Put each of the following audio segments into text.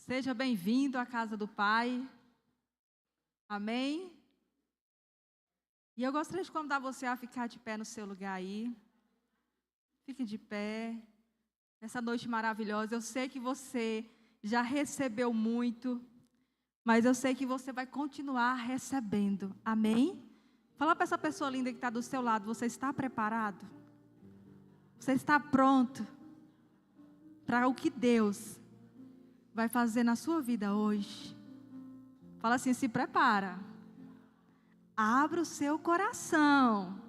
Seja bem-vindo à casa do Pai. Amém? E eu gostaria de convidar você a ficar de pé no seu lugar aí. Fique de pé. Nessa noite maravilhosa, eu sei que você já recebeu muito, mas eu sei que você vai continuar recebendo. Amém? Fala para essa pessoa linda que está do seu lado, você está preparado? Você está pronto para o que Deus vai fazer na sua vida hoje? Fala assim, se prepara. Abra o seu coração.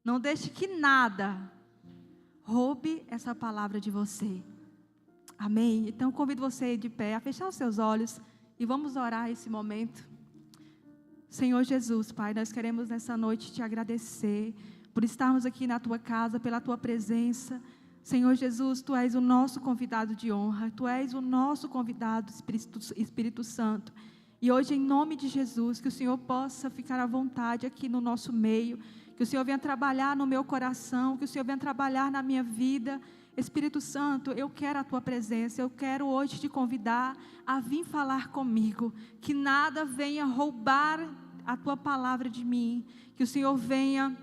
Não deixe que nada roube essa palavra de você. Amém? Então convido você de pé a fechar os seus olhos e vamos orar esse momento. Senhor Jesus, Pai, nós queremos nessa noite te agradecer por estarmos aqui na tua casa, pela tua presença. Senhor Jesus, Tu és o nosso convidado de honra, Tu és o nosso convidado, Espírito Santo. E hoje, em nome de Jesus, que o Senhor possa ficar à vontade aqui no nosso meio, que o Senhor venha trabalhar no meu coração, que o Senhor venha trabalhar na minha vida. Espírito Santo, eu quero a Tua presença, eu quero hoje te convidar a vir falar comigo, que nada venha roubar a Tua palavra de mim, que o Senhor venha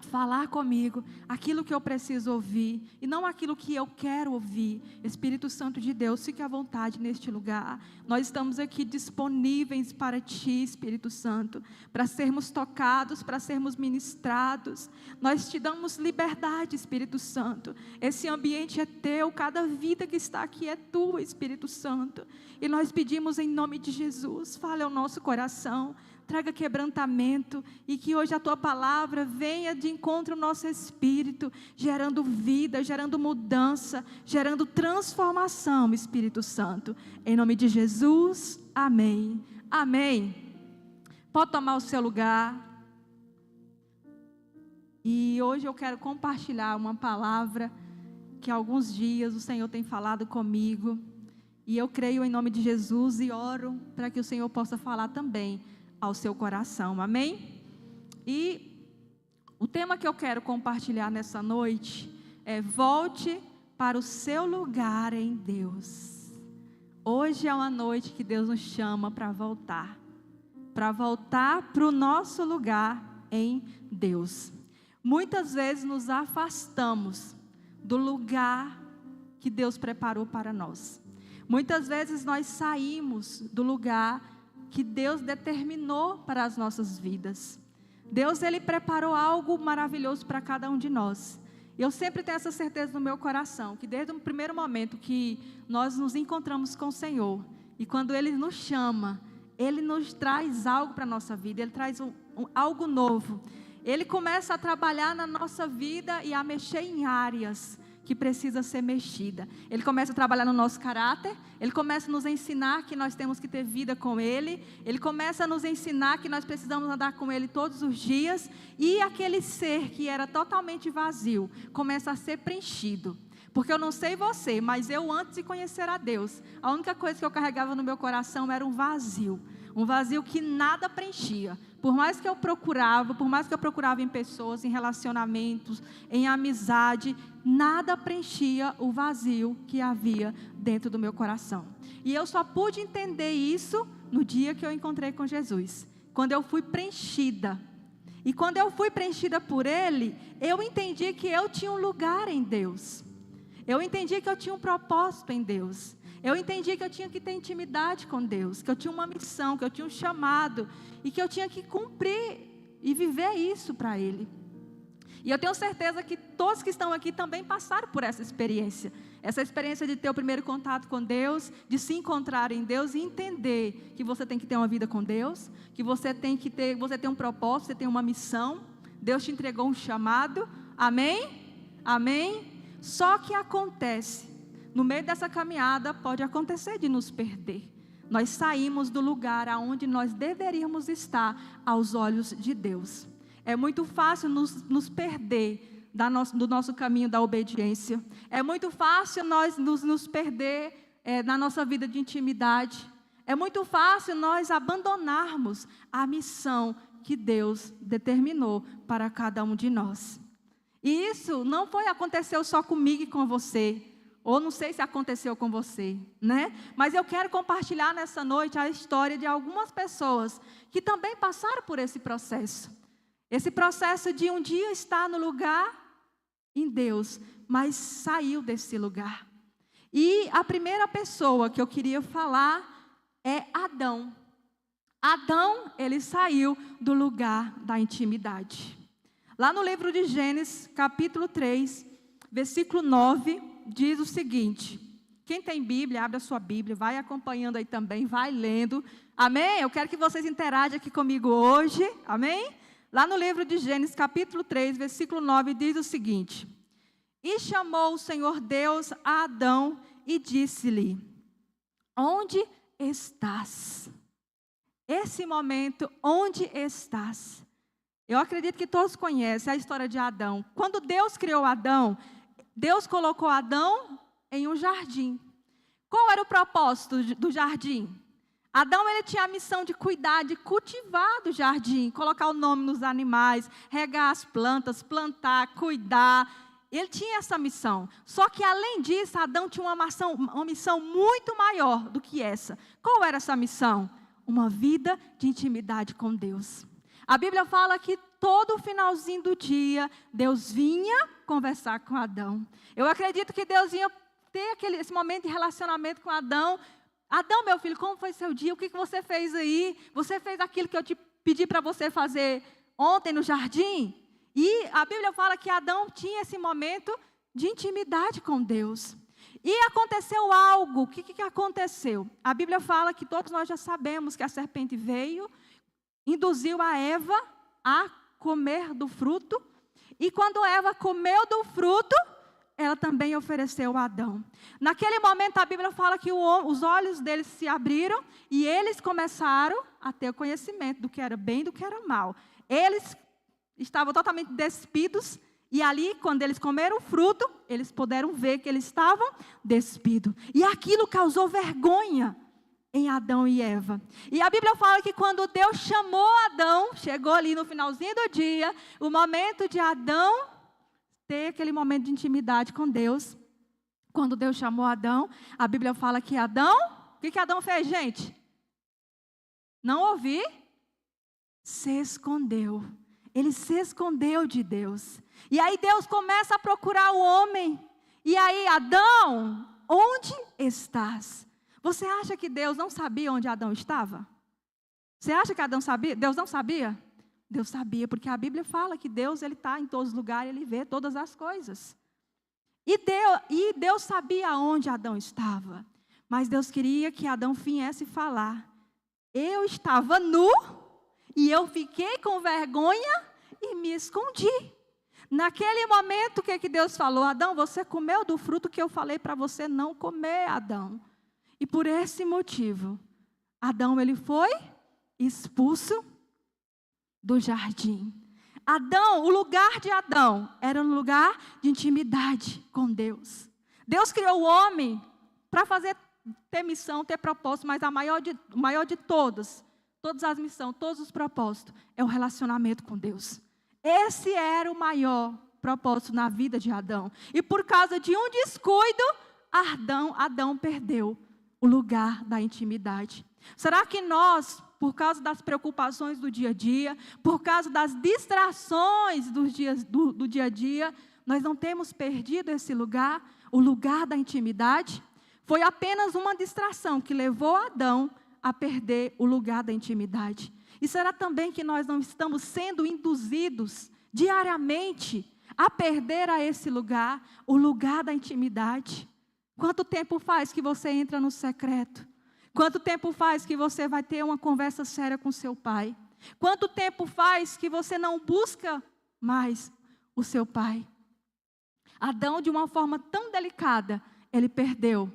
falar comigo aquilo que eu preciso ouvir e não aquilo que eu quero ouvir. Espírito Santo de Deus, fique à vontade neste lugar. Nós estamos aqui disponíveis para Ti, Espírito Santo, para sermos tocados, para sermos ministrados. Nós Te damos liberdade, Espírito Santo. Esse ambiente é Teu, cada vida que está aqui é Tua, Espírito Santo. E nós pedimos em nome de Jesus, fale ao nosso coração, traga quebrantamento e que hoje a Tua palavra venha de encontro ao nosso espírito, gerando vida, gerando mudança, gerando transformação, Espírito Santo. Em nome de Jesus, amém. Amém. Pode tomar o seu lugar. E hoje eu quero compartilhar uma palavra que há alguns dias o Senhor tem falado comigo. E eu creio em nome de Jesus e oro para que o Senhor possa falar também ao seu coração, amém? E o tema que eu quero compartilhar nessa noite é: volte para o seu lugar em Deus. Hoje é uma noite que Deus nos chama para voltar para o nosso lugar em Deus. Muitas vezes nos afastamos do lugar que Deus preparou para nós. Muitas vezes nós saímos do lugar que Deus determinou para as nossas vidas. Deus, Ele preparou algo maravilhoso para cada um de nós. Eu sempre tenho essa certeza no meu coração, que desde o primeiro momento que nós nos encontramos com o Senhor, e quando Ele nos chama, Ele nos traz algo para a nossa vida, Ele traz algo novo. Ele começa a trabalhar na nossa vida e a mexer em áreas que precisa ser mexida. Ele começa a trabalhar no nosso caráter, Ele começa a nos ensinar que nós temos que ter vida com Ele, Ele começa a nos ensinar que nós precisamos andar com Ele todos os dias, e aquele ser que era totalmente vazio, começa a ser preenchido. Porque eu não sei você, mas eu, antes de conhecer a Deus, a única coisa que eu carregava no meu coração era um vazio que nada preenchia. Por mais que eu procurava em pessoas, em relacionamentos, em amizade, nada preenchia o vazio que havia dentro do meu coração. E eu só pude entender isso no dia que eu encontrei com Jesus, quando eu fui preenchida. E quando eu fui preenchida por Ele, eu entendi que eu tinha um lugar em Deus. Eu entendi que eu tinha um propósito em Deus. Eu entendi que eu tinha que ter intimidade com Deus, que eu tinha uma missão, que eu tinha um chamado, e que eu tinha que cumprir e viver isso para Ele. E eu tenho certeza que todos que estão aqui também passaram por essa experiência de ter o primeiro contato com Deus, de se encontrar em Deus e entender que você tem que ter uma vida com Deus, que você tem um propósito, você tem uma missão, Deus te entregou um chamado, amém? Amém? Só que acontece, no meio dessa caminhada pode acontecer de nos perder. Nós saímos do lugar aonde nós deveríamos estar aos olhos de Deus. É muito fácil nos perder do nosso caminho da obediência. É muito fácil nós nos perder na nossa vida de intimidade. É muito fácil nós abandonarmos a missão que Deus determinou para cada um de nós. E isso não aconteceu só comigo e com você. Ou não sei se aconteceu com você, né? Mas eu quero compartilhar nessa noite a história de algumas pessoas que também passaram por esse processo. Esse processo de um dia estar no lugar em Deus, mas saiu desse lugar. E a primeira pessoa que eu queria falar é Adão. Adão, ele saiu do lugar da intimidade. Lá no livro de Gênesis, capítulo 3, versículo 9, diz o seguinte. Quem tem Bíblia, abre a sua Bíblia, vai acompanhando aí também, vai lendo. Amém? Eu quero que vocês interajam aqui comigo hoje. Amém? Lá no livro de Gênesis, capítulo 3, versículo 9, diz o seguinte. E chamou o Senhor Deus a Adão e disse-lhe, onde estás? Esse momento, onde estás? Eu acredito que todos conhecem a história de Adão. Quando Deus criou Adão, Deus colocou Adão em um jardim. Qual era o propósito do jardim? Adão, ele tinha a missão de cuidar, de cultivar do jardim, colocar o nome nos animais, regar as plantas, plantar, cuidar. Ele tinha essa missão. Só que, além disso, Adão tinha uma missão muito maior do que essa. Qual era essa missão? Uma vida de intimidade com Deus. A Bíblia fala que todo finalzinho do dia, Deus vinha conversar com Adão. Eu acredito que Deus vinha ter esse momento de relacionamento com Adão. Adão, meu filho, como foi seu dia? O que você fez aí? Você fez aquilo que eu te pedi para você fazer ontem no jardim? E a Bíblia fala que Adão tinha esse momento de intimidade com Deus. E aconteceu algo. O que aconteceu? A Bíblia fala que todos nós já sabemos que a serpente veio, induziu a Eva a comer do fruto. E quando Eva comeu do fruto, ela também ofereceu a Adão. Naquele momento a Bíblia fala que os olhos deles se abriram e eles começaram a ter conhecimento do que era bem e do que era mal. Eles estavam totalmente despidos. E ali, quando eles comeram o fruto, eles puderam ver que eles estavam despidos. E aquilo causou vergonha em Adão e Eva. E a Bíblia fala que quando Deus chamou Adão, chegou ali no finalzinho do dia, o momento de Adão ter aquele momento de intimidade com Deus. Quando Deus chamou Adão, a Bíblia fala que Adão, o que Adão fez, gente? Não ouvi? Se escondeu. Ele se escondeu de Deus. E aí Deus começa a procurar o homem. E aí, Adão, onde estás? Você acha que Deus não sabia onde Adão estava? Você acha que Adão sabia? Deus não sabia? Deus sabia, porque a Bíblia fala que Deus está em todos os lugares, Ele vê todas as coisas. E Deus sabia onde Adão estava. Mas Deus queria que Adão viesse falar. Eu estava nu e eu fiquei com vergonha e me escondi. Naquele momento, o que Deus falou? Adão, você comeu do fruto que eu falei para você não comer, Adão. E por esse motivo, Adão, ele foi expulso do jardim. Adão, o lugar de Adão era um lugar de intimidade com Deus. Deus criou o homem para ter missão, ter propósito, mas o maior de todas as missões, todos os propósitos, é o relacionamento com Deus. Esse era o maior propósito na vida de Adão. E por causa de um descuido, Adão perdeu o lugar da intimidade. Será que nós, por causa das preocupações do dia a dia, por causa das distrações do dia a dia, nós não temos perdido esse lugar, o lugar da intimidade? Foi apenas uma distração que levou Adão a perder o lugar da intimidade. E será também que nós não estamos sendo induzidos diariamente a perder a esse lugar, o lugar da intimidade? Quanto tempo faz que você entra no secreto? Quanto tempo faz que você vai ter uma conversa séria com seu pai? Quanto tempo faz que você não busca mais o seu pai? Adão, de uma forma tão delicada, ele perdeu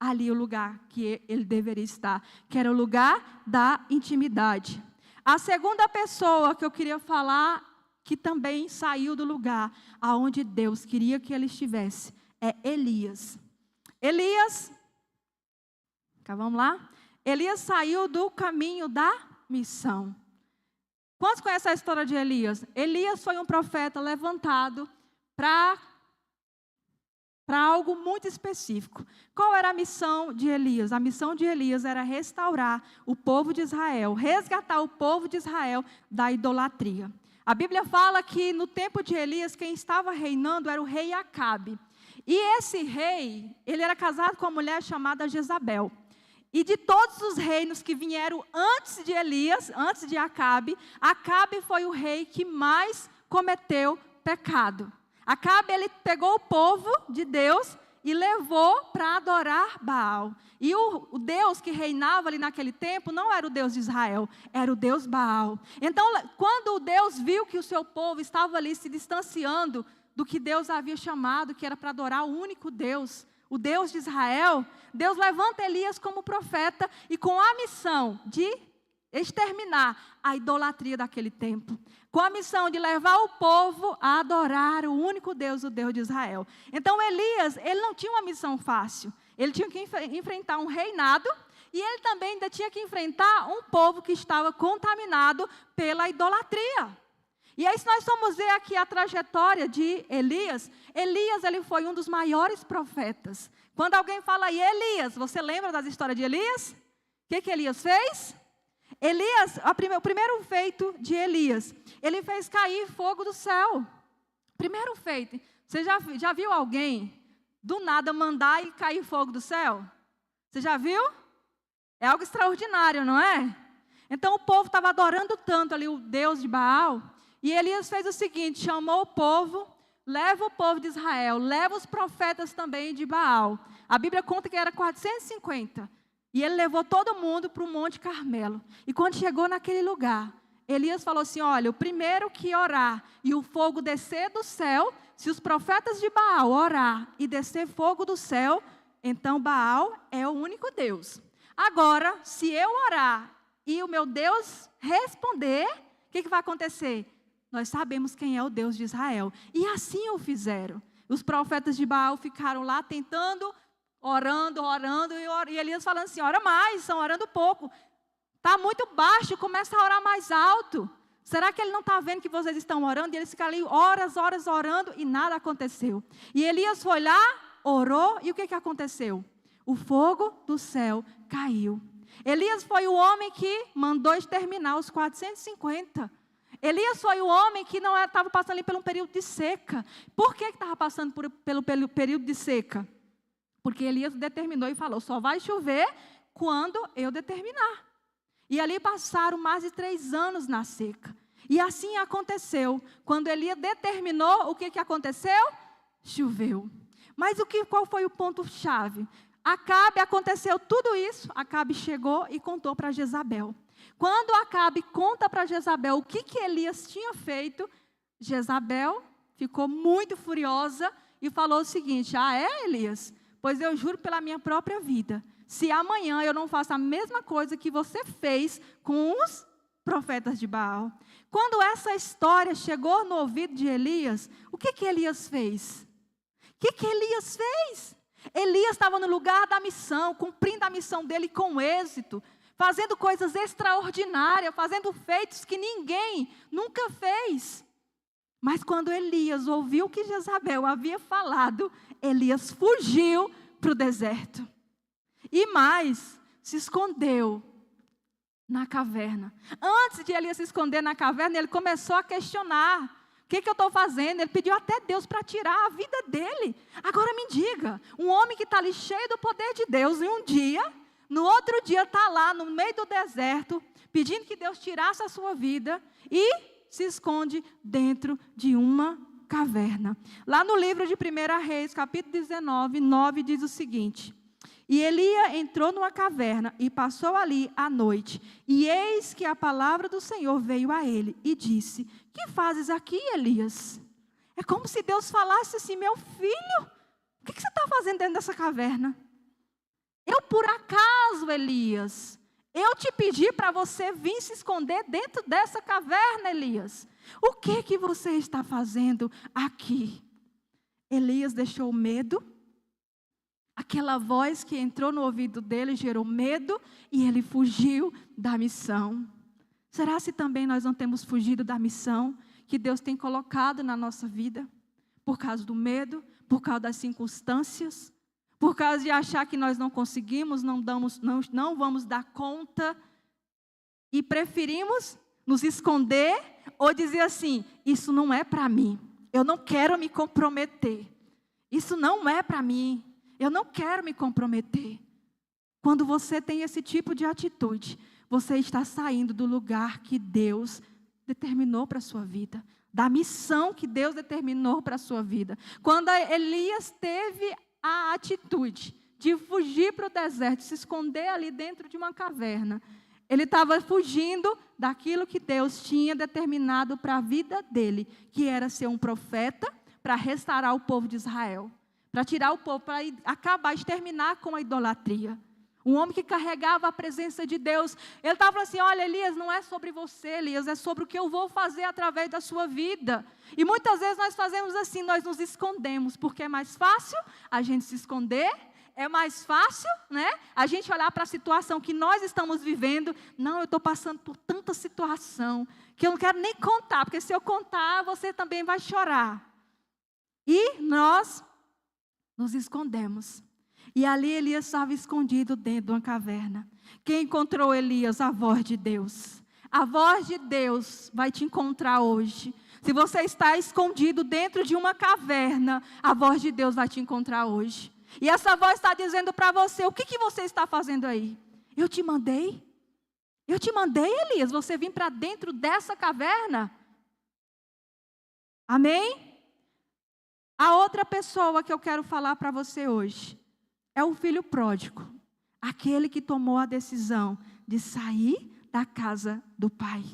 ali o lugar que ele deveria estar, que era o lugar da intimidade. A segunda pessoa que eu queria falar, que também saiu do lugar aonde Deus queria que ele estivesse, é Elias. Vamos lá? Elias saiu do caminho da missão. Quantos conhecem a história de Elias? Elias foi um profeta levantado para para algo muito específico. Qual era a missão de Elias? A missão de Elias era restaurar o povo de Israel, resgatar o povo de Israel da idolatria. A Bíblia fala que no tempo de Elias, quem estava reinando era o rei Acabe. E esse rei, ele era casado com uma mulher chamada Jezabel. E de todos os reinos que vieram antes de Elias, antes de Acabe, Acabe foi o rei que mais cometeu pecado. Acabe, ele pegou o povo de Deus e levou para adorar Baal. E o Deus que reinava ali naquele tempo não era o Deus de Israel, era o Deus Baal. Então, quando Deus viu que o seu povo estava ali se distanciando do que Deus havia chamado, que era para adorar o único Deus, o Deus de Israel, Deus levanta Elias como profeta e com a missão de exterminar a idolatria daquele tempo, com a missão de levar o povo a adorar o único Deus, o Deus de Israel. Então Elias, ele não tinha uma missão fácil, ele tinha que enfrentar um reinado e ele também ainda tinha que enfrentar um povo que estava contaminado pela idolatria. E aí, se nós formos ver aqui a trajetória de Elias, Elias, ele foi um dos maiores profetas. Quando alguém fala aí, Elias, você lembra das histórias de Elias? O que Elias fez? Elias, o primeiro feito de Elias, ele fez cair fogo do céu. Primeiro feito. Você já viu alguém do nada mandar e cair fogo do céu? Você já viu? É algo extraordinário, não é? Então o povo estava adorando tanto ali o Deus de Baal. E Elias fez o seguinte, chamou o povo, leva o povo de Israel, leva os profetas também de Baal. A Bíblia conta que era 450. E ele levou todo mundo para o Monte Carmelo. E quando chegou naquele lugar, Elias falou assim, olha, o primeiro que orar e o fogo descer do céu, se os profetas de Baal orar e descer fogo do céu, então Baal é o único Deus. Agora, se eu orar e o meu Deus responder, o que vai acontecer? Nós sabemos quem é o Deus de Israel. E assim o fizeram. Os profetas de Baal ficaram lá tentando, orando, e Elias falando assim, ora mais, estão orando pouco. Está muito baixo, começa a orar mais alto. Será que ele não está vendo que vocês estão orando? E eles ficam ali horas orando e nada aconteceu. E Elias foi lá, orou, e o que aconteceu? O fogo do céu caiu. Elias foi o homem que mandou exterminar os 450. Elias foi o homem que não estava passando ali por um período de seca. Por que estava passando pelo período de seca? Porque Elias determinou e falou, só vai chover quando eu determinar. E ali passaram mais de 3 anos na seca. E assim aconteceu. Quando Elias determinou, o que aconteceu? Choveu. Mas qual foi o ponto-chave? Acabe, aconteceu tudo isso, Acabe chegou e contou para Jezabel. Quando Acabe conta para Jezabel o que Elias tinha feito, Jezabel ficou muito furiosa e falou o seguinte, Elias? Pois eu juro pela minha própria vida, se amanhã eu não faço a mesma coisa que você fez com os profetas de Baal. Quando essa história chegou no ouvido de Elias, o que Elias fez? O que Elias fez? Elias estava no lugar da missão, cumprindo a missão dele com êxito, fazendo coisas extraordinárias, fazendo feitos que ninguém nunca fez. Mas quando Elias ouviu o que Jezabel havia falado, Elias fugiu para o deserto. E mais, se escondeu na caverna. Antes de Elias se esconder na caverna, ele começou a questionar. O que eu estou fazendo? Ele pediu até Deus para tirar a vida dele. Agora me diga, um homem que está ali cheio do poder de Deus, em um dia, no outro dia está lá no meio do deserto, pedindo que Deus tirasse a sua vida e se esconde dentro de uma caverna. Lá no livro de 1 Reis, capítulo 19, 9, diz o seguinte, e Elias entrou numa caverna e passou ali a noite, e eis que a palavra do Senhor veio a ele e disse, que fazes aqui, Elias? É como se Deus falasse assim, meu filho, o que você está fazendo dentro dessa caverna? Eu por acaso, Elias, eu te pedi para você vir se esconder dentro dessa caverna, Elias. O que você está fazendo aqui? Elias deixou medo. Aquela voz que entrou no ouvido dele gerou medo e ele fugiu da missão. Será se também nós não temos fugido da missão que Deus tem colocado na nossa vida? Por causa do medo, Por causa das circunstâncias? Por causa de achar que nós não conseguimos, não vamos dar conta e preferimos nos esconder ou dizer assim, isso não é para mim, eu não quero me comprometer, isso não é para mim, eu não quero me comprometer. Quando você tem esse tipo de atitude, você está saindo do lugar que Deus determinou para a sua vida, da missão que Deus determinou para a sua vida. Quando Elias teve a atitude de fugir para o deserto, se esconder ali dentro de uma caverna, ele estava fugindo daquilo que Deus tinha determinado para a vida dele, que era ser um profeta para restaurar o povo de Israel, para tirar o povo, para acabar, exterminar com a idolatria. Um homem que carregava a presença de Deus. Ele estava falando assim, olha Elias, não é sobre você Elias, é sobre o que eu vou fazer através da sua vida. E muitas vezes nós fazemos assim, nós nos escondemos, porque é mais fácil a gente se esconder, é mais fácil, né, a gente olhar para a situação que nós estamos vivendo. Não, eu estou passando por tanta situação, que eu não quero nem contar, porque se eu contar, você também vai chorar. E nós nos escondemos. E ali Elias estava escondido dentro de uma caverna. Quem encontrou Elias? A voz de Deus. A voz de Deus vai te encontrar hoje. Se você está escondido dentro de uma caverna, a voz de Deus vai te encontrar hoje. E essa voz está dizendo para você, o que você está fazendo aí? Eu te mandei? Eu te mandei, Elias, você vir para dentro dessa caverna? Amém? A outra pessoa que eu quero falar para você hoje é o filho pródigo, aquele que tomou a decisão de sair da casa do pai.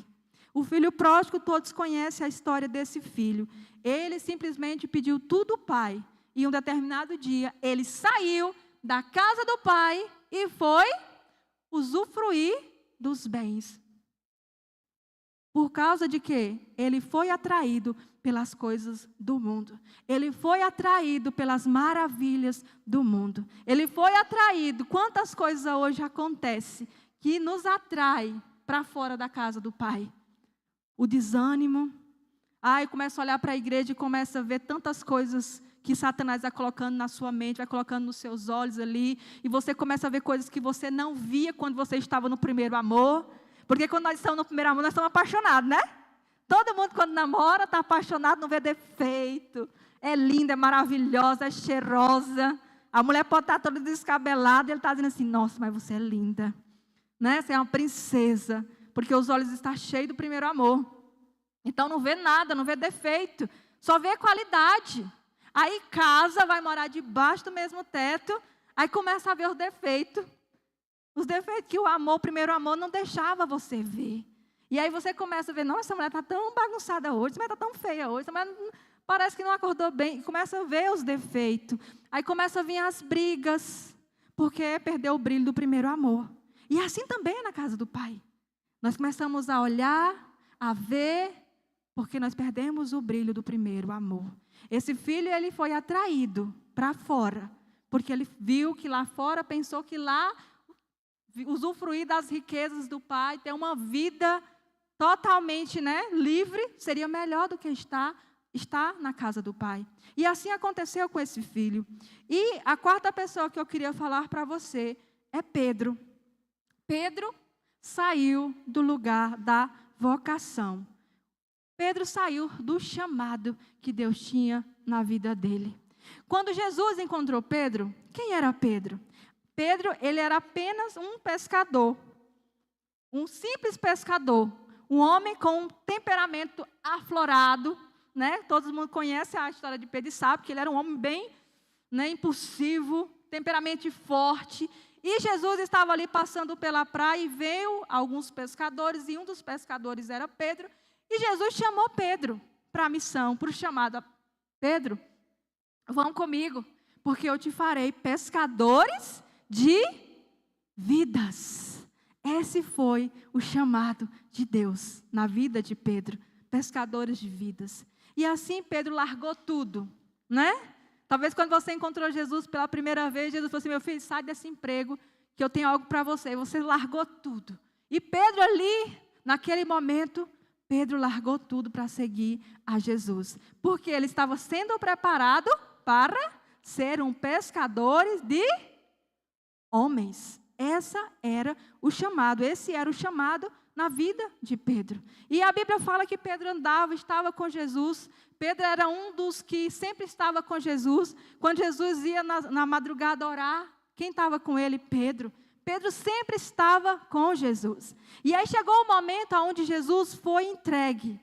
O filho pródigo, todos conhecem a história desse filho. Ele simplesmente pediu tudo ao pai. E um determinado dia, ele saiu da casa do pai e foi usufruir dos bens. Por causa de quê? Ele foi atraído pelas coisas do mundo. Ele foi atraído pelas maravilhas do mundo. Ele foi atraído. Quantas coisas hoje acontecem que nos atrai para fora da casa do Pai? O desânimo. Começa a olhar para a igreja e começa a ver tantas coisas que Satanás vai colocando na sua mente, vai colocando nos seus olhos ali. E você começa a ver coisas que você não via quando você estava no primeiro amor. Porque quando nós estamos no primeiro amor, nós estamos apaixonados, né? Todo mundo quando namora está apaixonado, não vê defeito. É linda, é maravilhosa, é cheirosa. A mulher pode estar toda descabelada e ele está dizendo assim, nossa, mas você é linda. Né? Você é uma princesa. Porque os olhos estão cheios do primeiro amor. Então não vê nada, não vê defeito. Só vê qualidade. Aí casa, vai morar debaixo do mesmo teto. Aí começa a ver os defeitos. Os defeitos que o primeiro amor não deixava você ver. E aí você começa a ver, nossa, essa mulher está tão bagunçada hoje, essa mulher está tão feia hoje, essa mulher parece que não acordou bem. E começa a ver os defeitos. Aí começa a vir as brigas, porque perdeu o brilho do primeiro amor. E assim também é na casa do Pai. Nós começamos a olhar, a ver, porque nós perdemos o brilho do primeiro amor. Esse filho, ele foi atraído para fora, porque ele viu que lá fora, pensou que lá usufruir das riquezas do Pai, ter uma vida totalmente, livre, seria melhor do que estar na casa do Pai. E assim aconteceu com esse filho. E a quarta pessoa que eu queria falar para você é Pedro. Pedro saiu do lugar da vocação. Pedro saiu do chamado que Deus tinha na vida dele. Quando Jesus encontrou Pedro, quem era Pedro? Pedro, ele era apenas um pescador, um simples pescador, um homem com um temperamento aflorado, Todo mundo conhece a história de Pedro e sabe que ele era um homem bem, impulsivo, temperamento forte. E Jesus estava ali passando pela praia e veio alguns pescadores, e um dos pescadores era Pedro. E Jesus chamou Pedro para a missão, para o chamado. Pedro, vão comigo, porque eu te farei pescadores de vidas. Esse foi o chamado de Deus na vida de Pedro, pescadores de vidas. E assim Pedro largou tudo, Talvez quando você encontrou Jesus pela primeira vez, Jesus falou assim, meu filho, sai desse emprego, que eu tenho algo para você. E você largou tudo. E Pedro ali, naquele momento, Pedro largou tudo para seguir a Jesus. Porque ele estava sendo preparado para ser um pescador de homens. Esse era o chamado na vida de Pedro. E a Bíblia fala que Pedro estava com Jesus. Pedro era um dos que sempre estava com Jesus. Quando Jesus ia na madrugada orar, quem estava com ele? Pedro. Pedro sempre estava com Jesus. E aí chegou o momento onde Jesus foi entregue.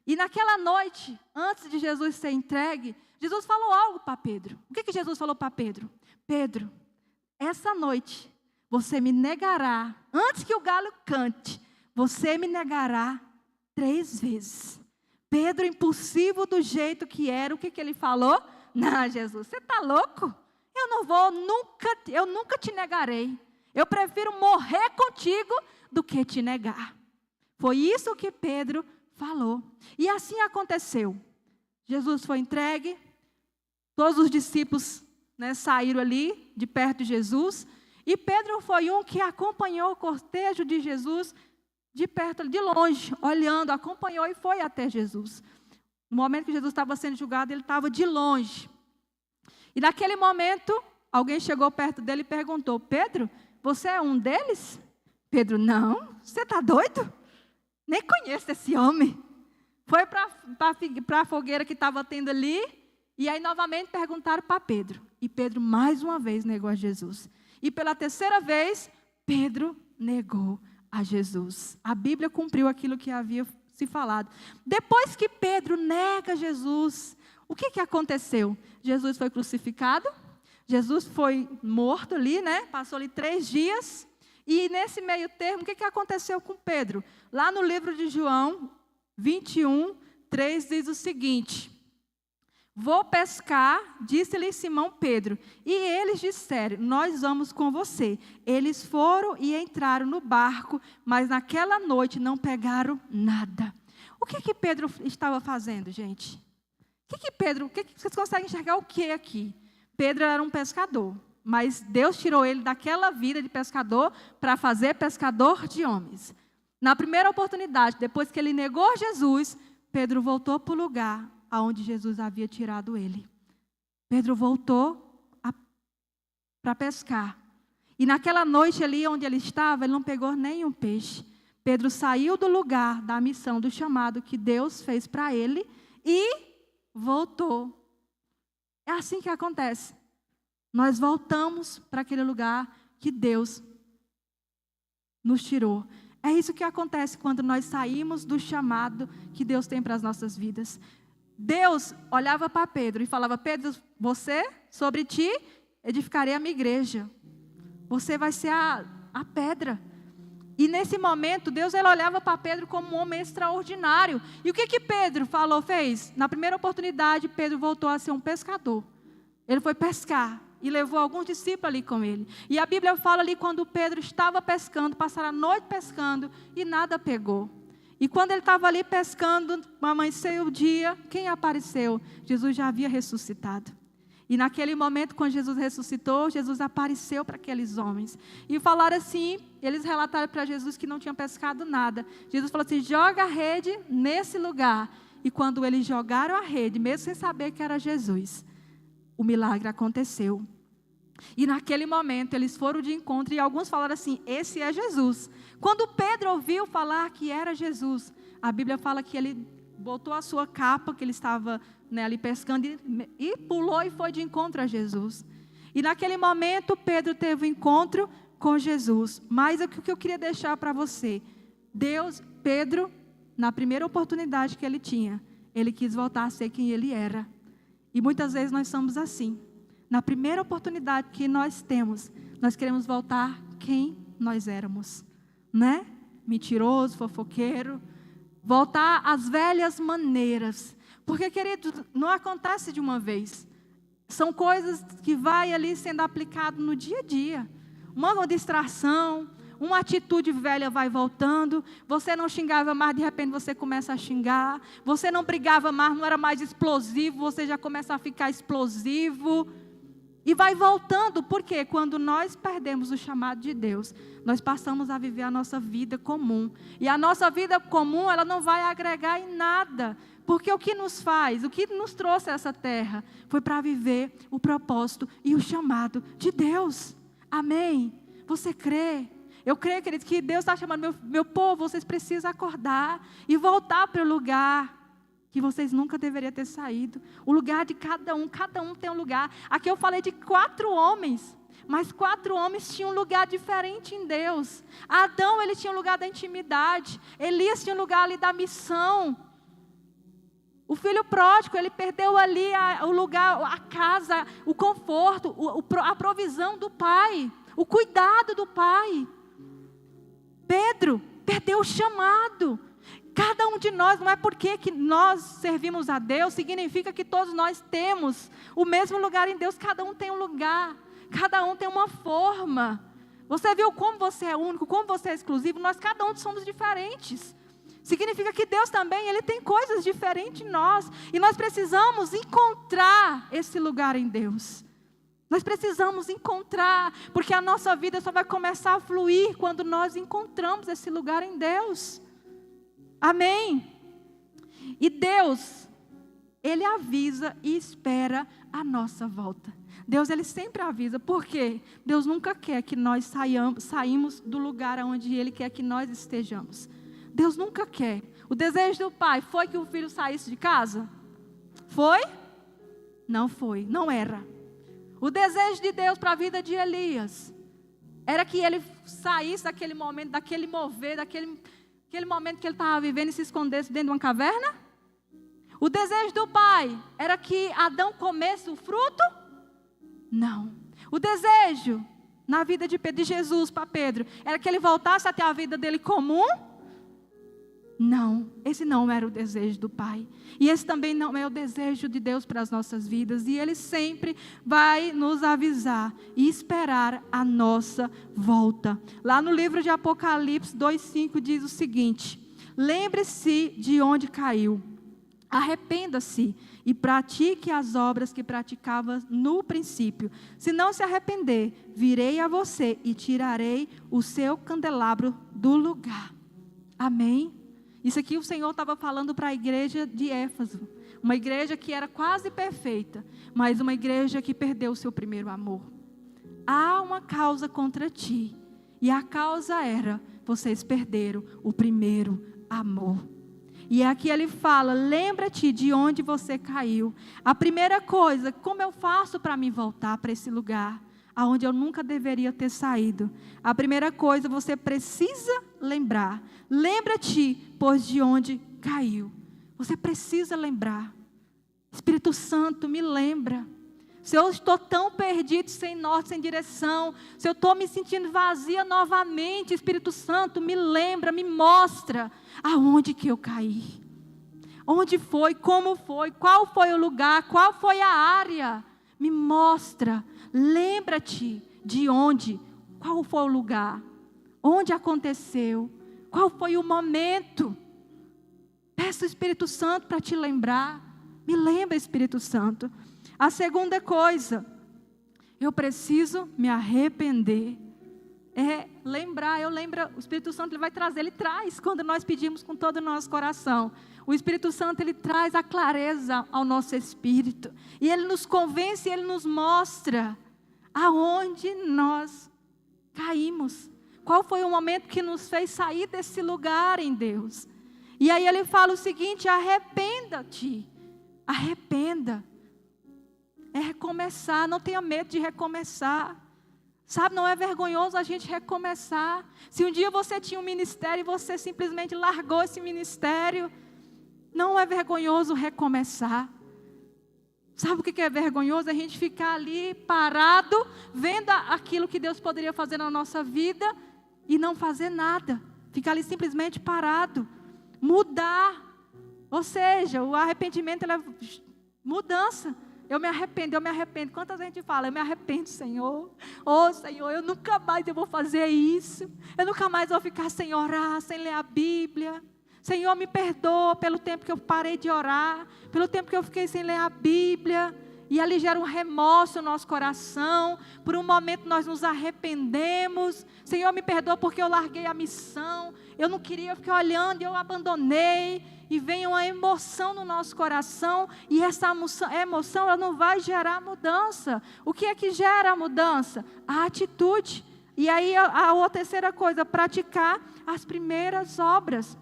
E naquela noite, antes de Jesus ser entregue, Jesus falou algo para Pedro. O que Jesus falou para Pedro? Pedro, essa noite você me negará, antes que o galo cante, você me negará 3 vezes. Pedro, impulsivo do jeito que era, o que ele falou? Não, Jesus, você está louco? Eu nunca te negarei. Eu prefiro morrer contigo do que te negar. Foi isso que Pedro falou. E assim aconteceu. Jesus foi entregue, todos os discípulos, saíram ali de perto de Jesus, e Pedro foi um que acompanhou o cortejo de Jesus de perto, de longe, olhando, acompanhou e foi até Jesus. No momento que Jesus estava sendo julgado, ele estava de longe. E naquele momento, alguém chegou perto dele e perguntou: Pedro, você é um deles? Pedro, não, você está doido? Nem conheço esse homem. Foi para a fogueira que estava tendo ali, e aí novamente perguntaram para Pedro. E Pedro mais uma vez negou a Jesus. E pela 3ª vez, Pedro negou a Jesus. A Bíblia cumpriu aquilo que havia se falado. Depois que Pedro nega Jesus, o que aconteceu? Jesus foi crucificado, Jesus foi morto ali, Passou ali 3 dias. E nesse meio termo, o que aconteceu com Pedro? Lá no livro de João 21, 3 diz o seguinte: vou pescar, disse-lhe Simão Pedro. E eles disseram: nós vamos com você. Eles foram e entraram no barco, mas naquela noite não pegaram nada. O que Pedro estava fazendo, gente? Vocês conseguem enxergar o que aqui? Pedro era um pescador, mas Deus tirou ele daquela vida de pescador para fazer pescador de homens. Na primeira oportunidade, depois que ele negou Jesus, Pedro voltou para o lugar aonde Jesus havia tirado ele. Pedro voltou para pescar. E naquela noite ali onde ele estava, ele não pegou nenhum peixe. Pedro saiu do lugar, da missão, do chamado que Deus fez para ele e voltou. É assim que acontece. Nós voltamos para aquele lugar que Deus nos tirou. É isso que acontece quando nós saímos do chamado que Deus tem para as nossas vidas. Deus olhava para Pedro e falava: Pedro, sobre ti, edificarei a minha igreja. Você vai ser a pedra. E nesse momento, Deus ele olhava para Pedro como um homem extraordinário. E o que Pedro fez? Na primeira oportunidade, Pedro voltou a ser um pescador. Ele foi pescar e levou alguns discípulos ali com ele. E a Bíblia fala ali quando Pedro estava pescando, passaram a noite pescando e nada pegou. E quando ele estava ali pescando, amanheceu o dia, quem apareceu? Jesus já havia ressuscitado. E naquele momento, quando Jesus ressuscitou, Jesus apareceu para aqueles homens. E falaram assim, eles relataram para Jesus que não tinham pescado nada. Jesus falou assim: joga a rede nesse lugar. E quando eles jogaram a rede, mesmo sem saber que era Jesus, o milagre aconteceu. E naquele momento eles foram de encontro e alguns falaram assim: esse é Jesus. Quando Pedro ouviu falar que era Jesus, a Bíblia fala que ele botou a sua capa, que ele estava ali pescando, e pulou e foi de encontro a Jesus. E naquele momento Pedro teve um encontro com Jesus. Mas o que eu queria deixar para você: Pedro, na primeira oportunidade que ele tinha, ele quis voltar a ser quem ele era. E muitas vezes nós somos assim. Na primeira oportunidade que nós temos, nós queremos voltar quem nós éramos, Mentiroso, fofoqueiro, voltar às velhas maneiras. Porque, queridos, não acontece de uma vez. São coisas que vai ali sendo aplicado no dia a dia. Uma distração, uma atitude velha vai voltando. Você não xingava mais, de repente você começa a xingar. Você não brigava mais, não era mais explosivo, você já começa a ficar explosivo. E vai voltando, porque quando nós perdemos o chamado de Deus, nós passamos a viver a nossa vida comum. E a nossa vida comum, ela não vai agregar em nada. Porque o que nos faz, o que nos trouxe a essa terra, foi para viver o propósito e o chamado de Deus. Amém? Você crê? Eu creio, queridos, que Deus está chamando meu povo, vocês precisam acordar e voltar para o lugar que vocês nunca deveriam ter saído. O lugar de cada um tem um lugar. Aqui eu falei de 4 homens, mas 4 homens tinham um lugar diferente em Deus. Adão, ele tinha um lugar da intimidade. Elias tinha um lugar ali da missão. O filho pródigo, ele perdeu ali o lugar, a casa, o conforto, a provisão do pai, o cuidado do pai. Pedro perdeu o chamado. Cada um de nós, não é porque que nós servimos a Deus, significa que todos nós temos o mesmo lugar em Deus. Cada um tem um lugar, cada um tem uma forma. Você viu como você é único, como você é exclusivo? Nós cada um somos diferentes. Significa que Deus também, Ele tem coisas diferentes em nós. E nós precisamos encontrar esse lugar em Deus. Nós precisamos encontrar, porque a nossa vida só vai começar a fluir quando nós encontramos esse lugar em Deus. Amém? E Deus, Ele avisa e espera a nossa volta. Deus, Ele sempre avisa. Por quê? Deus nunca quer que nós saímos do lugar onde Ele quer que nós estejamos. Deus nunca quer. O desejo do pai foi que o filho saísse de casa? Foi? Não foi, não era. O desejo de Deus para a vida de Elias era que ele saísse daquele momento, daquele mover, aquele momento que ele estava vivendo e se escondesse dentro de uma caverna? O desejo do pai era que Adão comesse o fruto? Não. O desejo na vida de Jesus para Pedro era que ele voltasse até a vida dele comum? Não, esse não era o desejo do Pai. E esse também não é o desejo de Deus para as nossas vidas. E Ele sempre vai nos avisar e esperar a nossa volta. Lá no livro de Apocalipse 2:5 diz o seguinte: lembre-se de onde caiu, arrependa-se e pratique as obras que praticava no princípio. Se não se arrepender, virei a você e tirarei o seu candelabro do lugar. Amém? Isso aqui o Senhor estava falando para a igreja de Éfeso. Uma igreja que era quase perfeita, mas uma igreja que perdeu o seu primeiro amor. Há uma causa contra ti. E a causa era, vocês perderam o primeiro amor. E aqui ele fala, lembra-te de onde você caiu. A primeira coisa, como eu faço para me voltar para esse lugar? Aonde eu nunca deveria ter saído. A primeira coisa, você precisa lembrar. Lembra-te, pois, de onde caiu. Você precisa lembrar. Espírito Santo, me lembra. Se eu estou tão perdido, sem norte, sem direção, se eu estou me sentindo vazia novamente, Espírito Santo, me lembra, me mostra aonde que eu caí. Onde foi, como foi, qual foi o lugar, qual foi a área. Me mostra. Lembra-te de onde, qual foi o lugar, onde aconteceu, qual foi o momento. Peça o Espírito Santo para te lembrar. Me lembra, Espírito Santo. A segunda coisa, eu preciso me arrepender. Lembrar, o Espírito Santo ele vai trazer, ele traz quando nós pedimos com todo o nosso coração. O Espírito Santo ele traz a clareza ao nosso espírito. E ele nos convence, ele nos mostra aonde nós caímos. Qual foi o momento que nos fez sair desse lugar em Deus? E aí ele fala o seguinte, arrependa-te. Arrependa. É recomeçar, não tenha medo de recomeçar. Sabe, não é vergonhoso a gente recomeçar. Se um dia você tinha um ministério e você simplesmente largou esse ministério, não é vergonhoso recomeçar. Sabe o que é vergonhoso? A gente ficar ali parado, vendo aquilo que Deus poderia fazer na nossa vida e não fazer nada. Ficar ali simplesmente parado. Mudar. Ou seja, o arrependimento é mudança. Eu me arrependo. Quantas vezes a gente fala, eu me arrependo, Senhor. Oh, Senhor, eu nunca mais vou fazer isso. Eu nunca mais vou ficar sem orar, sem ler a Bíblia. Senhor, me perdoa pelo tempo que eu parei de orar, pelo tempo que eu fiquei sem ler a Bíblia. e ali gera um remorso no nosso coração. Por um momento nós nos arrependemos. Senhor, me perdoa porque eu larguei a missão, eu não queria ficar olhando e eu abandonei. E vem uma emoção no nosso coração, e essa emoção ela não vai gerar mudança. O que é que gera a mudança? A atitude. E aí a terceira coisa, praticar as primeiras obras.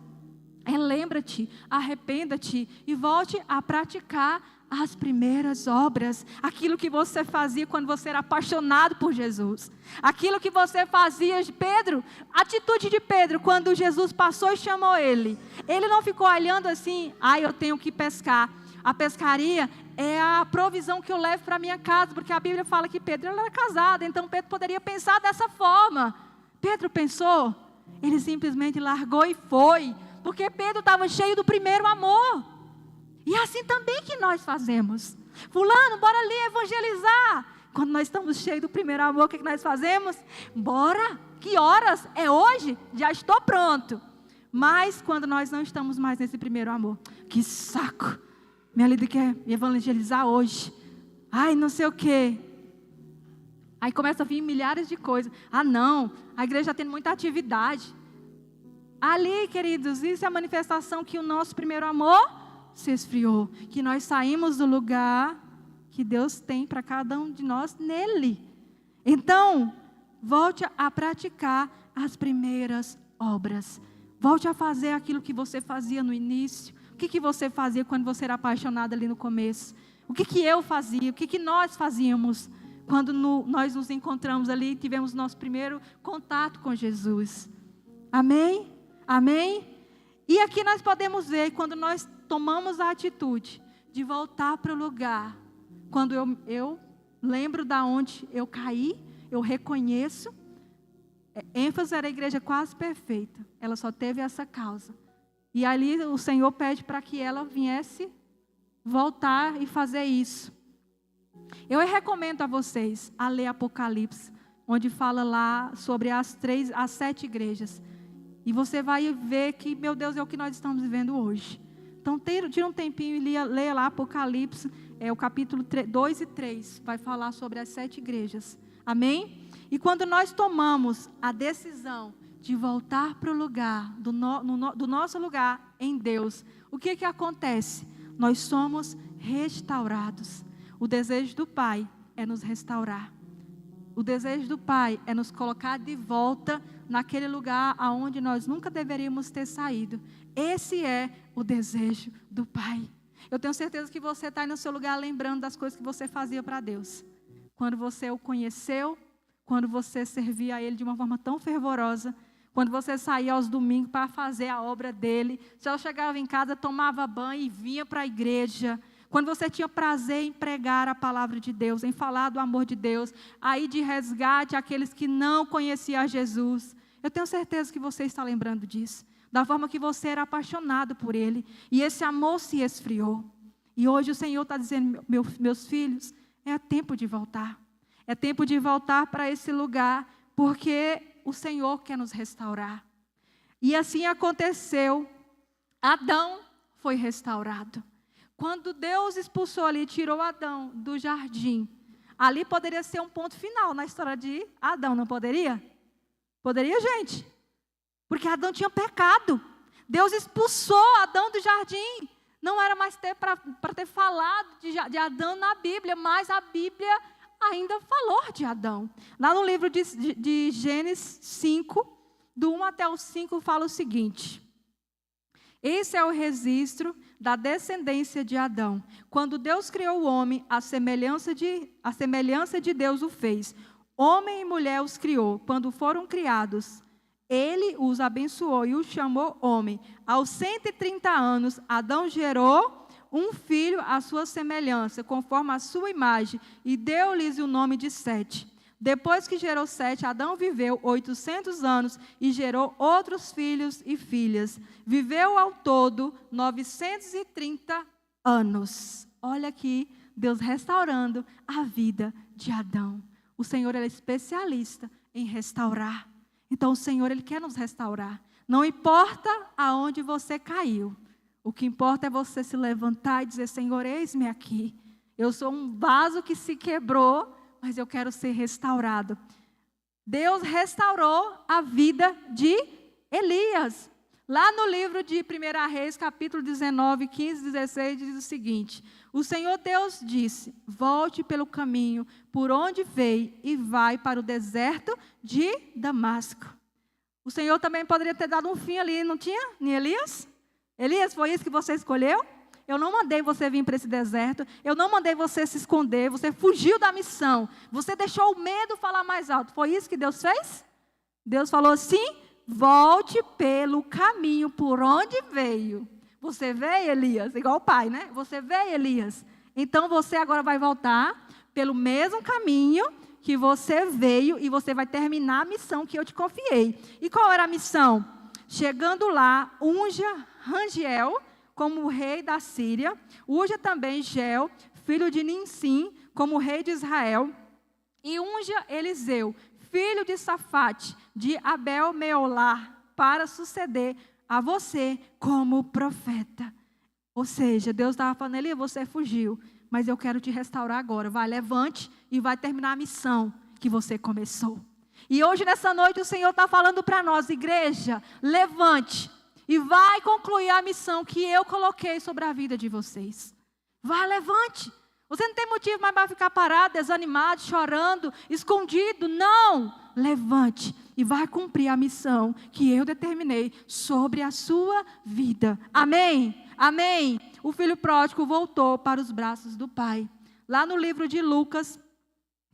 Lembra-te, arrependa-te e volte a praticar as primeiras obras. Aquilo que você fazia quando você era apaixonado por Jesus. Aquilo que você fazia, Pedro, a atitude de Pedro, quando Jesus passou e chamou ele. Ele não ficou olhando assim, eu tenho que pescar. A pescaria é a provisão que eu levo para minha casa, porque a Bíblia fala que Pedro era casado, então Pedro poderia pensar dessa forma. Pedro pensou, ele simplesmente largou e foi, porque Pedro estava cheio do primeiro amor. E é assim também que nós fazemos. Fulano, bora ali evangelizar. Quando nós estamos cheios do primeiro amor, o que nós fazemos? Bora, que horas? É hoje? Já estou pronto. Mas quando nós não estamos mais nesse primeiro amor, que saco, minha líder quer evangelizar hoje. Não sei o quê. Aí começa a vir milhares de coisas. Não, a igreja está tendo muita atividade. Ali, queridos, isso é a manifestação que o nosso primeiro amor se esfriou, que nós saímos do lugar que Deus tem para cada um de nós nele. Então, volte a praticar as primeiras obras. Volte a fazer aquilo que você fazia no início. O que você fazia quando você era apaixonado ali no começo? O que eu fazia? O que nós fazíamos quando nós nos encontramos ali e tivemos nosso primeiro contato com Jesus? Amém? Amém? E aqui nós podemos ver, quando nós tomamos a atitude de voltar para o lugar, quando eu lembro da onde eu caí, eu reconheço, ênfase era a igreja quase perfeita, ela só teve essa causa, e ali o Senhor pede para que ela viesse voltar e fazer isso. Eu recomendo a vocês a ler Apocalipse, onde fala lá sobre as 7 igrejas, e você vai ver que, meu Deus, é o que nós estamos vivendo hoje. Então, tira um tempinho e leia lá Apocalipse, o capítulo 2 e 3, vai falar sobre as 7 igrejas. Amém? E quando nós tomamos a decisão de voltar para o lugar, do nosso lugar em Deus, o que acontece? Nós somos restaurados. O desejo do Pai é nos restaurar. O desejo do Pai é nos colocar de volta naquele lugar aonde nós nunca deveríamos ter saído. Esse é o desejo do Pai. Eu tenho certeza que você está aí no seu lugar lembrando das coisas que você fazia para Deus. Quando você o conheceu, quando você servia a Ele de uma forma tão fervorosa, quando você saía aos domingos para fazer a obra dEle, só chegava em casa, tomava banho e vinha para a igreja. Quando você tinha prazer em pregar a palavra de Deus, em falar do amor de Deus, aí de resgate àqueles que não conheciam a Jesus. Eu tenho certeza que você está lembrando disso. Da forma que você era apaixonado por Ele. E esse amor se esfriou. E hoje o Senhor está dizendo, meus filhos, é tempo de voltar. É tempo de voltar para esse lugar, porque o Senhor quer nos restaurar. E assim aconteceu. Adão foi restaurado. Quando Deus expulsou ali, tirou Adão do jardim, ali poderia ser um ponto final na história de Adão, não poderia? Poderia, gente? Porque Adão tinha pecado. Deus expulsou Adão do jardim. Não era mais para ter falado de Adão na Bíblia, mas a Bíblia ainda falou de Adão. Lá no livro de Gênesis 5, do 1 até o 5, fala o seguinte: esse é o registro da descendência de Adão. Quando Deus criou o homem, a semelhança de Deus o fez. Homem e mulher os criou. Quando foram criados, Ele os abençoou e os chamou homem. Aos 130 anos, Adão gerou um filho à sua semelhança, conforme a sua imagem, e deu-lhes o nome de Sete. Depois que gerou Sete, Adão viveu 800 anos e gerou outros filhos e filhas. Viveu ao todo 930 anos. Olha aqui, Deus restaurando a vida de Adão. O Senhor é especialista em restaurar. Então o Senhor, Ele quer nos restaurar. Não importa aonde você caiu. O que importa é você se levantar e dizer: Senhor, eis-me aqui. Eu sou um vaso que se quebrou, mas eu quero ser restaurado. Deus restaurou a vida de Elias. Lá no livro de 1 Reis, capítulo 19, 15, 16, diz o seguinte: o Senhor Deus disse: volte pelo caminho por onde veio e vai para o deserto de Damasco. O Senhor também poderia ter dado um fim ali, não tinha? Em Elias? Elias, foi isso que você escolheu? Eu não mandei você vir para esse deserto, eu não mandei você se esconder, você fugiu da missão, você deixou o medo falar mais alto. Foi isso que Deus fez? Deus falou assim: volte pelo caminho por onde veio. Você veio, Elias? Igual o pai, né? Você veio, Elias? Então você agora vai voltar pelo mesmo caminho que você veio e você vai terminar a missão que eu te confiei. E qual era a missão? Chegando lá, unja Rangiel como rei da Síria, unja também Geu, filho de Ninsim, como rei de Israel, e unja Eliseu, filho de Safate, de Abel-Meolar, para suceder a você como profeta. Ou seja, Deus estava falando: Elias, você fugiu, mas eu quero te restaurar agora. Vai, levante e vai terminar a missão que você começou. E hoje, nessa noite, o Senhor está falando para nós: igreja, levante e vai concluir a missão que eu coloquei sobre a vida de vocês. Vai, levante. Você não tem motivo mais para ficar parado, desanimado, chorando, escondido. Não! Levante e vai cumprir a missão que eu determinei sobre a sua vida. Amém? Amém? O filho pródigo voltou para os braços do pai. Lá no livro de Lucas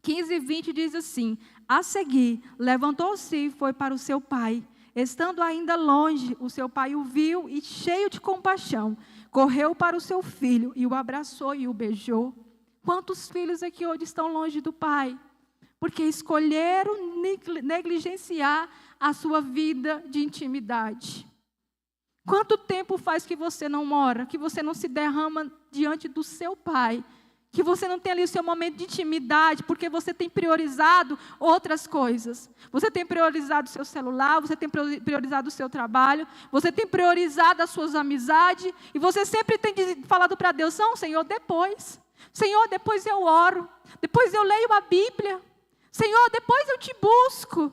15, 20 diz assim: a seguir, levantou-se e foi para o seu pai. Estando ainda longe, o seu pai o viu e, cheio de compaixão, correu para o seu filho e o abraçou e o beijou. Quantos filhos aqui hoje estão longe do pai? Porque escolheram negligenciar a sua vida de intimidade. Quanto tempo faz que você não ora, que você não se derrama diante do seu pai, que você não tem ali o seu momento de intimidade, porque você tem priorizado outras coisas. Você tem priorizado o seu celular, você tem priorizado o seu trabalho, você tem priorizado as suas amizades, e você sempre tem falado para Deus: não, Senhor, depois. Senhor, depois eu oro, depois eu leio a Bíblia. Senhor, depois eu te busco.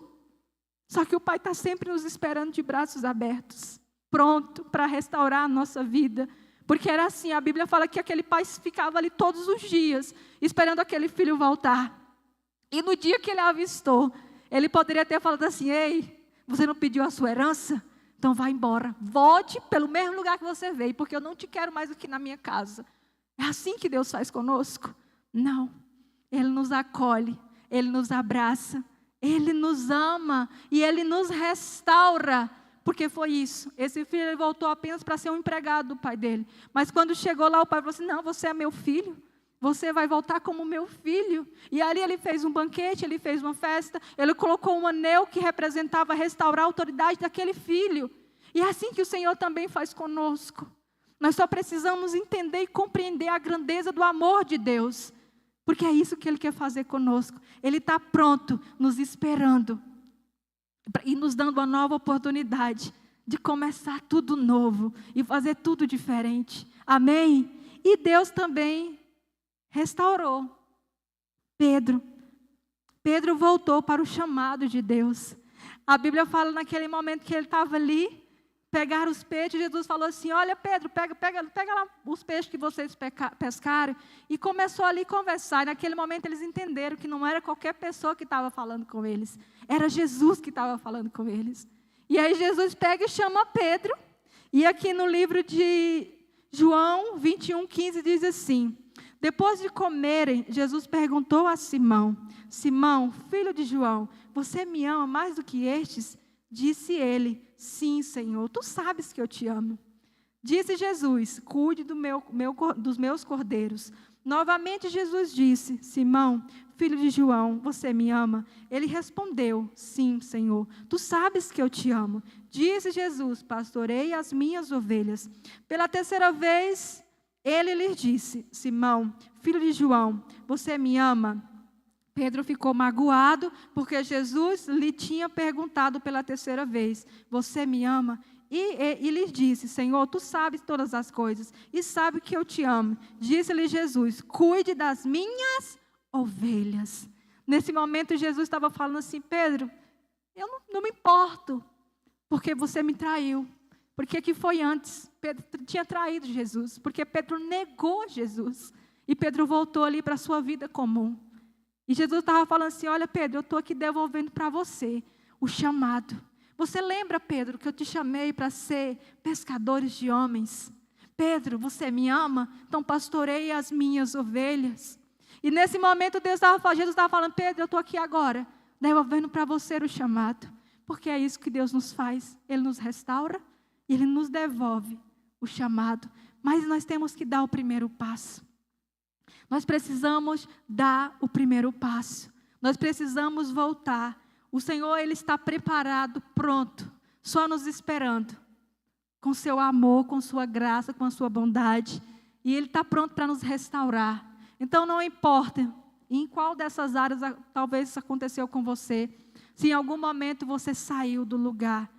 Só que o Pai está sempre nos esperando de braços abertos, pronto para restaurar a nossa vida. Porque era assim, a Bíblia fala que aquele pai ficava ali todos os dias, esperando aquele filho voltar. E no dia que ele avistou, ele poderia ter falado assim: ei, você não pediu a sua herança? Então vá embora, volte pelo mesmo lugar que você veio, porque eu não te quero mais aqui na minha casa. É assim que Deus faz conosco? Não, Ele nos acolhe, Ele nos abraça, Ele nos ama e Ele nos restaura. Porque foi isso, esse filho ele voltou apenas para ser um empregado do pai dele. Mas quando chegou lá, o pai falou assim: não, você é meu filho, você vai voltar como meu filho. E ali ele fez um banquete, ele fez uma festa, ele colocou um anel que representava restaurar a autoridade daquele filho. E é assim que o Senhor também faz conosco. Nós só precisamos entender e compreender a grandeza do amor de Deus. Porque é isso que Ele quer fazer conosco. Ele está pronto, nos esperando. E nos dando uma nova oportunidade de começar tudo novo e fazer tudo diferente. Amém? E Deus também restaurou Pedro. Pedro voltou para o chamado de Deus. A Bíblia fala naquele momento que ele estava ali, pegaram os peixes, Jesus falou assim: olha, Pedro, pega lá os peixes que vocês pescaram. E começou ali a conversar. E naquele momento eles entenderam que não era qualquer pessoa que estava falando com eles. Era Jesus que estava falando com eles. E aí Jesus pega e chama Pedro. E aqui no livro de João 21, 15 diz assim: depois de comerem, Jesus perguntou a Simão: Simão, filho de João, você me ama mais do que estes? Disse ele: sim, Senhor, tu sabes que eu te amo. Disse Jesus: cuide dos meus cordeiros. Novamente Jesus disse: Simão, filho de João, você me ama? Ele respondeu: sim, Senhor, tu sabes que eu te amo. Disse Jesus: pastorei as minhas ovelhas. Pela terceira vez, ele lhe disse: Simão, filho de João, você me ama? Pedro ficou magoado porque Jesus lhe tinha perguntado pela terceira vez: você me ama? E lhe disse: Senhor, tu sabes todas as coisas e sabe que eu te amo. Disse-lhe Jesus: cuide das minhas ovelhas. Nesse momento Jesus estava falando assim: Pedro, eu não me importo porque você me traiu. Porque que foi antes? Pedro tinha traído Jesus, porque Pedro negou Jesus. E Pedro voltou ali para a sua vida comum. E Jesus estava falando assim: olha, Pedro, eu estou aqui devolvendo para você o chamado. Você lembra, Pedro, que eu te chamei para ser pescadores de homens? Pedro, você me ama? Então pastoreie as minhas ovelhas. E nesse momento Jesus estava falando: Pedro, eu estou aqui agora, devolvendo para você o chamado. Porque é isso que Deus nos faz. Ele nos restaura e Ele nos devolve o chamado. Mas nós temos que dar o primeiro passo. Nós precisamos dar o primeiro passo. Nós precisamos voltar. O Senhor, Ele está preparado, pronto, só nos esperando. Com seu amor, com sua graça, com a sua bondade. E Ele está pronto para nos restaurar. Então não importa em qual dessas áreas talvez isso aconteceu com você. Se em algum momento você saiu do lugar,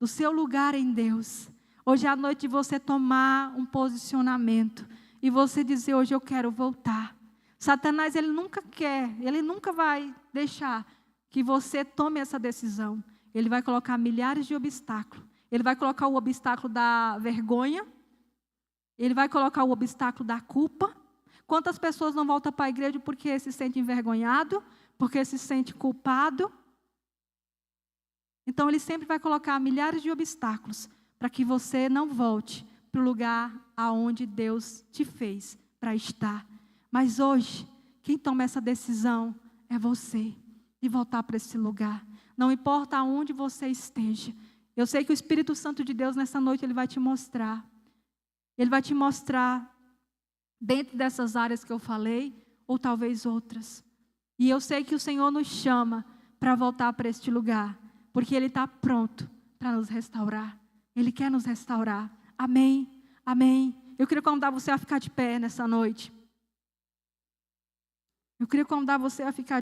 do seu lugar em Deus. Hoje é a noite de você tomar um posicionamento. E você dizer: hoje eu quero voltar. Satanás, ele nunca vai deixar que você tome essa decisão. Ele vai colocar milhares de obstáculos. Ele vai colocar o obstáculo da vergonha. Ele vai colocar o obstáculo da culpa. Quantas pessoas não voltam para a igreja porque se sente envergonhado, porque se sente culpado? Então ele sempre vai colocar milhares de obstáculos para que você não volte para o lugar aonde Deus te fez para estar. Mas hoje, quem toma essa decisão é você, de voltar para esse lugar. Não importa aonde você esteja. Eu sei que o Espírito Santo de Deus nessa noite, Ele vai te mostrar. Ele vai te mostrar dentro dessas áreas que eu falei, ou talvez outras. E eu sei que o Senhor nos chama para voltar para este lugar, porque Ele está pronto para nos restaurar. Ele quer nos restaurar. Amém, amém. Eu queria convidar você a ficar de pé nessa noite. Eu queria convidar você a ficar